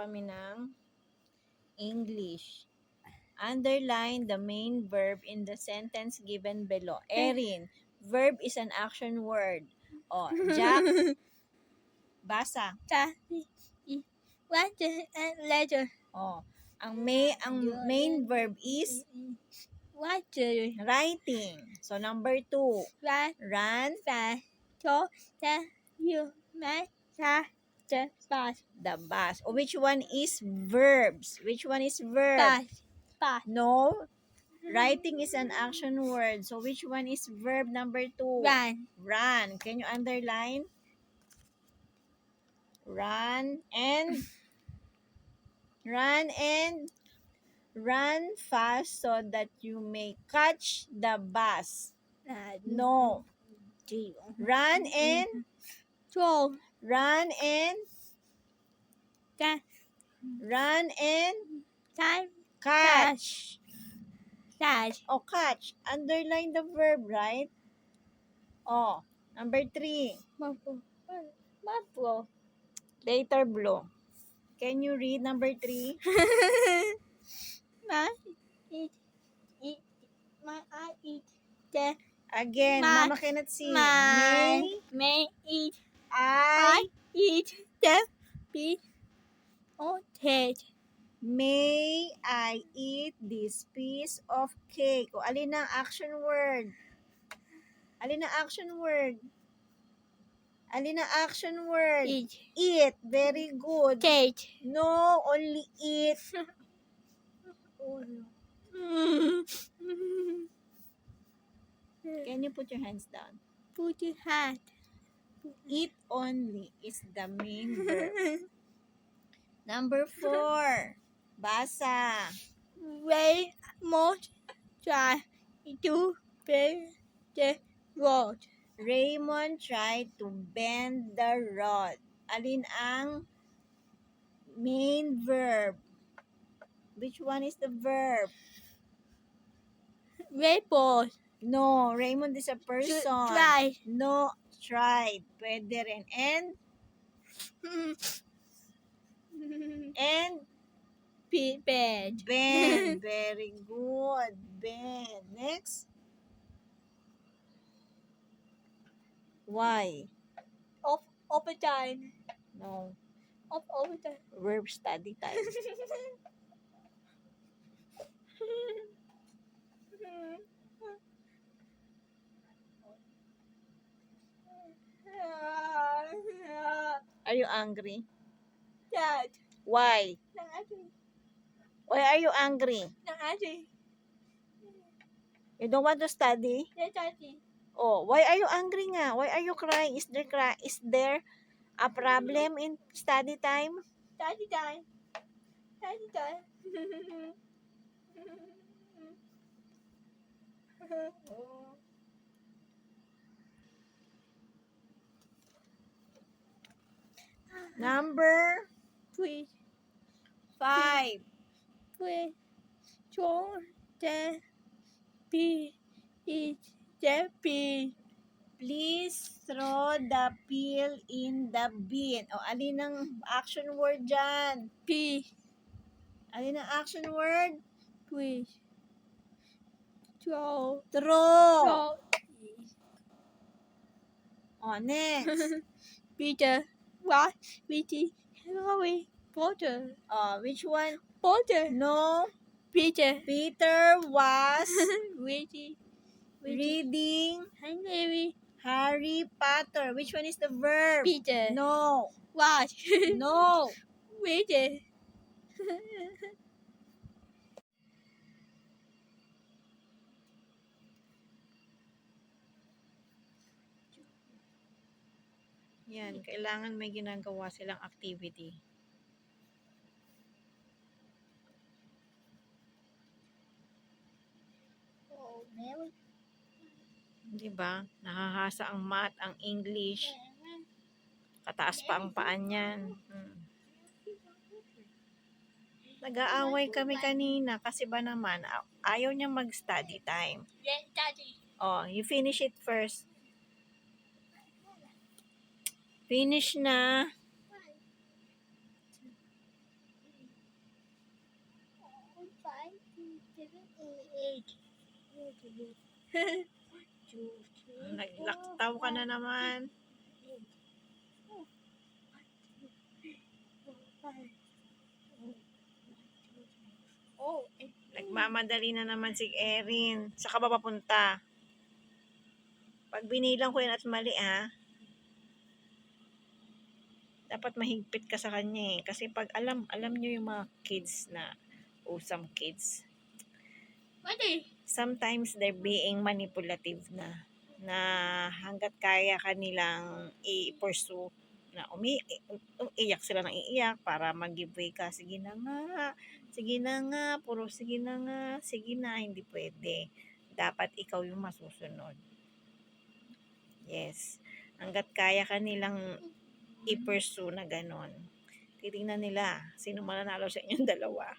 kami ng English. Underline the main verb in the sentence given below. Erin, verb is an action word. Oh, Jack, basa. Water and letter. Oh, ang main verb is Water. writing. So, number 2. Run So that you may the bus. the bus. Oh, which one is verbs? Which one is verb? Bus. No. Writing is an action word. So, which one is verb number 2? Run. Run. Can you underline? Run and run fast so that you may catch the bus. No. Run and So run and that time catch. that Oh, catch. Underline the verb, right? Oh, number 3. Buffalo. Later blow. Can you read number 3? My eat my I eat the Again, My- Mama cannot see. my may eat I eat the piece of cake. May I eat this piece of cake? O, alin ang action word? Alin ang action word? Alin ang action word? Eat Eat. Very good. cake. No, only eat. Can you put your hands down? Put your hat. Eat only is the main verb. Number 4. Basa. Way most try to bend the road. Raymond tried to bend the rod. Alin ang main verb? Which one is the verb? Rainbow. No, Raymond is a person. Try. No, tried. Pwede rin. And Bed. bend. Very good. Bend. Next. Why? Of overtime. No. Of overtime. Verb study time. Are you angry? Dad. Why? Daddy. Why are you angry? Daddy. You don't want to study? Daddy. Oh, why are you angry nga? Why are you crying? Is there a problem in study time? Daddy die. Daddy die. Number Please. 5. Please. Show the bee is the bee. Please throw the pill in the bin. O, alin ang action word dyan? Bee. Alin ang action word? Please. Throw. Throw. O, next. Peter. What? Peter. Harry Potter. O, which one? Potter. No. Peter. Peter was Witty. reading Henry. Harry Potter. Which one is the verb? Peter. No. What? No. Peter. Yan, kailangan may ginagawa silang activity. Oh, Mary. Di ba? Nahahasa ang math, ang English. Kataas pa ang paan niyan. Nag-aaway kami kanina kasi ba naman, ayaw niya mag-study time. Yes, Daddy. Oh, you finish it first. Finish na. Naglaktaw ka na naman. Oh, Nagmamadali na naman si Erin. Saan ka ba papunta? Pag binilang ko yan at mali ha, dapat mahigpit ka sa kanya eh. Kasi pag alam nyo yung mga kids na, some kids, sometimes they're being manipulative na hanggat kaya kanilang i-pursue na iiyak sila ng iiyak para mag-giveaway ka. Sige na nga, puro sige na nga, sige na, hindi pwede. Dapat ikaw yung masusunod. Yes. Hanggat kaya kanilang i-pursue na ganon. Titingnan nila sino mananalo sa inyong dalawa.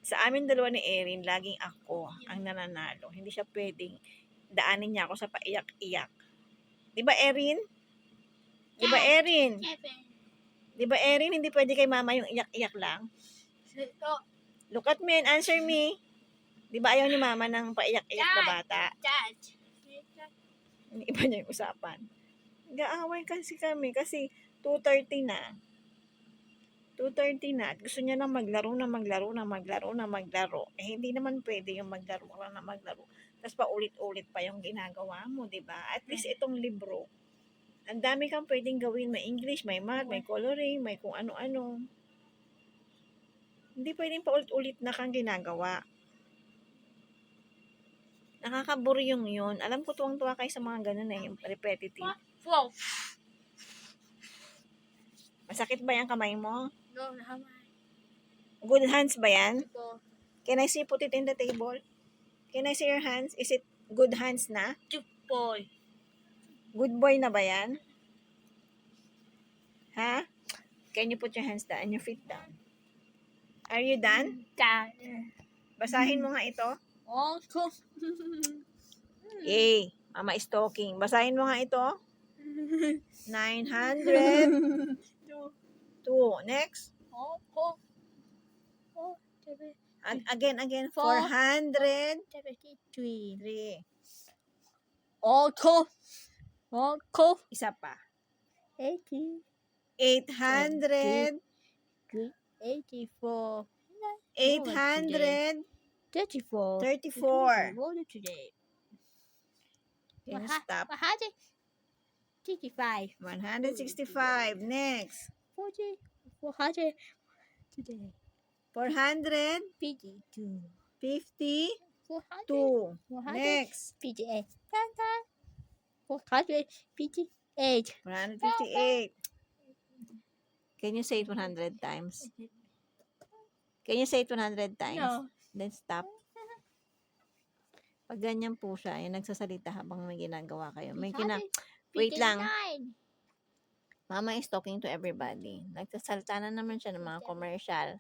Sa amin dalawa ni Erin, laging ako ang nananalo. Hindi siya pwedeng daanin niya ako sa paiyak-iyak. Di ba Erin? Di ba Erin? Di ba Erin, hindi pwede kay mama yung iyak-iyak lang? Look at me and answer me. Di ba ayaw ni mama ng paiyak-iyak na bata? Iba niya yung usapan. Nag-aaway kasi kami kasi 2:30 na. 2:30 na at gusto niya na maglaro. Eh, hindi naman pwede yung maglaro Tapos paulit-ulit pa yung ginagawa mo, di ba? At least itong libro, ang dami kang pwedeng gawin. May English, may math, may coloring, may kung ano-ano. Hindi pwedeng paulit-ulit na kang ginagawa. Nakakaburi yung yun. Alam ko tuwang-tuwa kayo sa mga ganun yung repetitive. Masakit ba yung kamay mo? No, Good hands ba yan? Can I see, put it in the table? Can I see your hands? Is it good hands na? boy. Good boy na ba yan? Ha? Can you put your hands down and your feet down? Are you done? Basahin mo nga ito. Yay! Mama is talking. Basahin mo nga ito. 900. 2. Next. And again. 400. 3. Isa pa. 800. 84. 834. 34. Today. Can you stop? 165. 165. Next. 400 today. 452. 52. Next. 58. 458. 458. Can you say it 100 times? Can you say it 100 times? No. Then stop. Pag ganyan po siya, yung nagsasalita habang may ginagawa kayo. Wait lang. Mama is talking to everybody. Nagsasalita na naman siya ng mga commercial.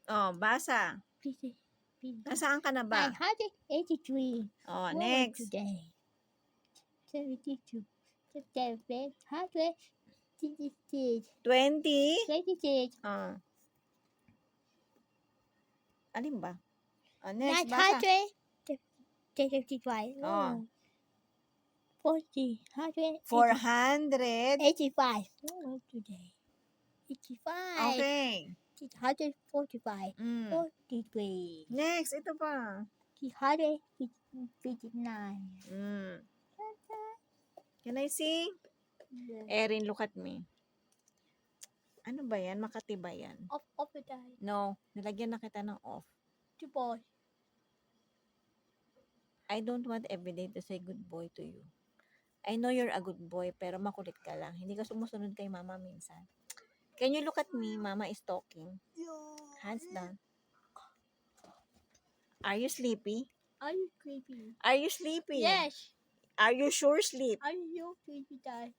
Oh, basa. Nasaan ka na ba? 983. Oh, next. Today. 72. 700. 26. 20. 26. Oh. Alin ba? Oh, next, basa. 955. Oh. 40. 400. 85. Today. 85. Okay. 645. 43. Next, ito pa. 359. Can I see? Erin, look at me. Ano ba yan? Makati ba yan? Off the die. No, nilagyan na kita ng off. 2 boy. I don't want everyday to say good boy to you. I know you're a good boy, pero makulit ka lang. Hindi ka sumusunod kay mama minsan. Can you look at me? Mama is talking. Hands down. Are you sleepy? Are you creepy? Are you sleepy? Yes. Are you sure sleep? Are you creepy die?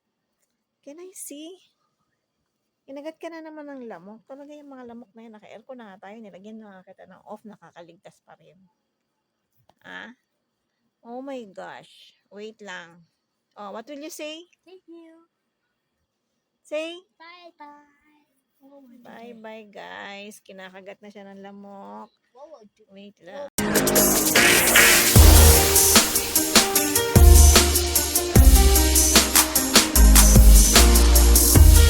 Can I see? Inagat ka na naman ng lamok. Talaga yung mga lamok na yun. Naka-aircon na nga tayo. Nilagyan na nga kita ng off. Nakakaligtas pa rin. Ah? Oh my gosh. Wait lang. Oh, what will you say? Thank you. Say? Bye bye. Oh my Bye-bye, guys. Kinakagat na siya ng lamok. Wow, Wait lang.